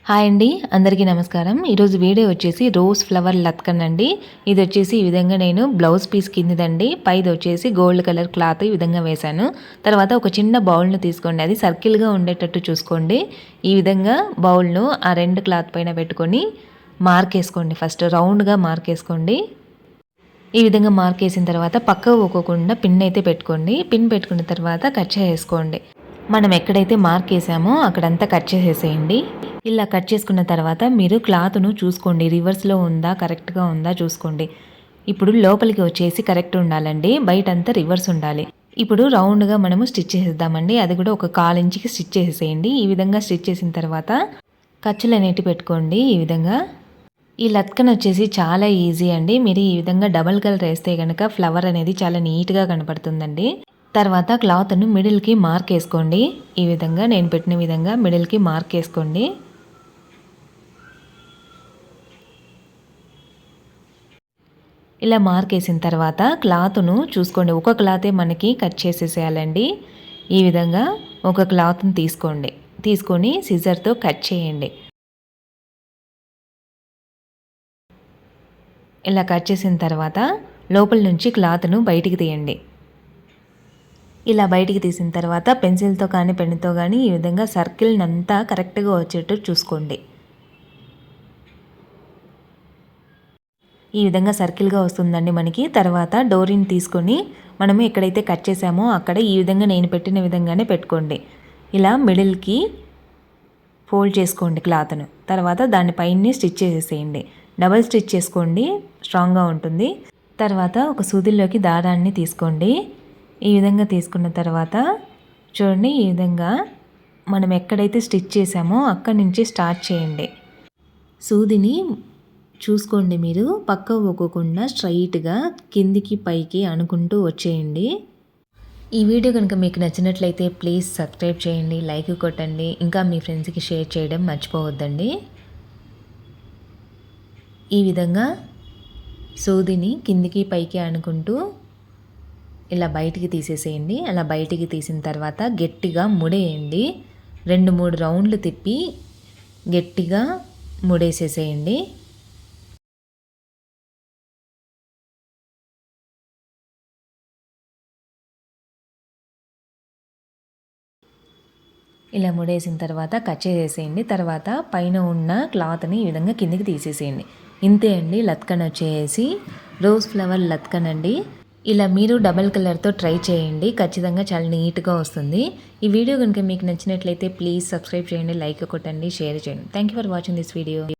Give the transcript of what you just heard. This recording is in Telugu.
హాయ్ అండి, అందరికీ నమస్కారం. ఈరోజు వీడియో వచ్చేసి రోజ్ ఫ్లవర్ లత్కన్ అండి. ఇది వచ్చేసి ఈ విధంగా నేను బ్లౌజ్ పీస్ కిందిదండి, పైది వచ్చేసి గోల్డ్ కలర్ క్లాత్ ఈ విధంగా వేశాను. తర్వాత ఒక చిన్న బౌల్ను తీసుకోండి, అది సర్కిల్గా ఉండేటట్టు చూసుకోండి. ఈ విధంగా బౌల్ను ఆ రెండు క్లాత్ పైన పెట్టుకొని మార్క్ వేసుకోండి. ఫస్ట్ రౌండ్గా మార్క్ వేసుకోండి. ఈ విధంగా మార్క్ వేసిన తర్వాత పక్కకు పోకోకుండా పిన్ అయితే పెట్టుకోండి. పిన్ పెట్టుకున్న తర్వాత కట్ చేసుకోండి. మనం ఎక్కడైతే మార్క్ వేసామో అక్కడంతా కట్ చేసేసేయండి. ఇలా కట్ చేసుకున్న తర్వాత మీరు క్లాత్ను చూసుకోండి, రివర్స్లో ఉందా కరెక్ట్గా ఉందా చూసుకోండి. ఇప్పుడు లోపలికి వచ్చేసి కరెక్ట్ ఉండాలండి, బయట అంతా రివర్స్ ఉండాలి. ఇప్పుడు రౌండ్గా మనము స్టిచ్ చేసేద్దామండి. అది కూడా ఒక 1/4 ఇంచుకి స్టిచ్ చేసేయండి. ఈ విధంగా స్టిచ్ చేసిన తర్వాత ఖర్చులు అనేటివి పెట్టుకోండి. ఈ విధంగా ఈ లత్కన్ వచ్చేసి చాలా ఈజీ అండి. మీరు ఈ విధంగా డబల్ కలర్ వేస్తే కనుక ఫ్లవర్ అనేది చాలా నీట్గా కనపడుతుందండి. తర్వాత క్లాత్ను మిడిల్కి మార్క్ వేసుకోండి. ఈ విధంగా నేను పెట్టిన విధంగా మిడిల్కి మార్క్ వేసుకోండి. ఇలా మార్క్ వేసిన తర్వాత క్లాత్ను చూసుకోండి, ఒక క్లాతే మనకి కట్ చేసేసేయాలండి. ఈ విధంగా ఒక క్లాత్ని తీసుకొని సిజర్తో కట్ చేయండి. ఇలా కట్ చేసిన తర్వాత లోపల నుంచి క్లాత్ను బయటికి తీయండి. ఇలా బయటికి తీసిన తర్వాత పెన్సిల్తో కానీ పెన్నుతో కానీ ఈ విధంగా సర్కిల్ని అంతా కరెక్ట్గా వచ్చేట్టు చూసుకోండి. ఈ విధంగా సర్కిల్గా వస్తుందండి మనకి. తర్వాత డోరీని తీసుకొని మనము ఎక్కడైతే కట్ చేసామో అక్కడ ఈ విధంగా నేను పెట్టిన విధంగానే పెట్టుకోండి. ఇలా మిడిల్కి ఫోల్డ్ చేసుకోండి క్లాత్ను. తర్వాత దానిపైనే స్టిచ్ చేసేసేయండి. డబల్ స్టిచ్ చేసుకోండి, స్ట్రాంగ్గా ఉంటుంది. తర్వాత ఒక సూదిలోకి దారాన్ని తీసుకోండి. ఈ విధంగా తీసుకున్న తర్వాత చూడండి, ఈ విధంగా మనం ఎక్కడైతే స్టిచ్ చేసామో అక్కడి నుంచి స్టార్ట్ చేయండి. సూదిని చూసుకోండి, మీరు పక్క పోకోకుండా స్ట్రైట్గా కిందికి పైకి అనుకుంటూ వచ్చేయండి. ఈ వీడియో కనుక మీకు నచ్చినట్లయితే ప్లీజ్ సబ్స్క్రైబ్ చేయండి, లైక్ కొట్టండి, ఇంకా మీ ఫ్రెండ్స్కి షేర్ చేయడం మర్చిపోవద్దండి. ఈ విధంగా సూదిని కిందికి పైకి అనుకుంటూ ఇలా బయటికి తీసేసేయండి. అలా బయటికి తీసిన తర్వాత గట్టిగా ముడేయండి. 2-3 రౌండ్లు తిప్పి గట్టిగా ముడేసేసేయండి. ఇలా ముడేసిన తర్వాత కట్ చేసేసేయండి. తర్వాత పైన ఉన్న క్లాత్ని ఈ విధంగా కిందికి తీసేసేయండి. ఇంతే అండి, లత్కన్ వచ్చేసి రోజ్ ఫ్లవర్ లత్కన్ అండి. ఇలా మీరు డబల్ కలర్తో ట్రై చేయండి, ఖచ్చితంగా చాలా నీట్గా వస్తుంది. ఈ వీడియో కనుక మీకు నచ్చినట్లయితే ప్లీజ్ సబ్స్క్రైబ్ చేయండి, లైక్ కొట్టండి, షేర్ చేయండి. Thank you for watching this video.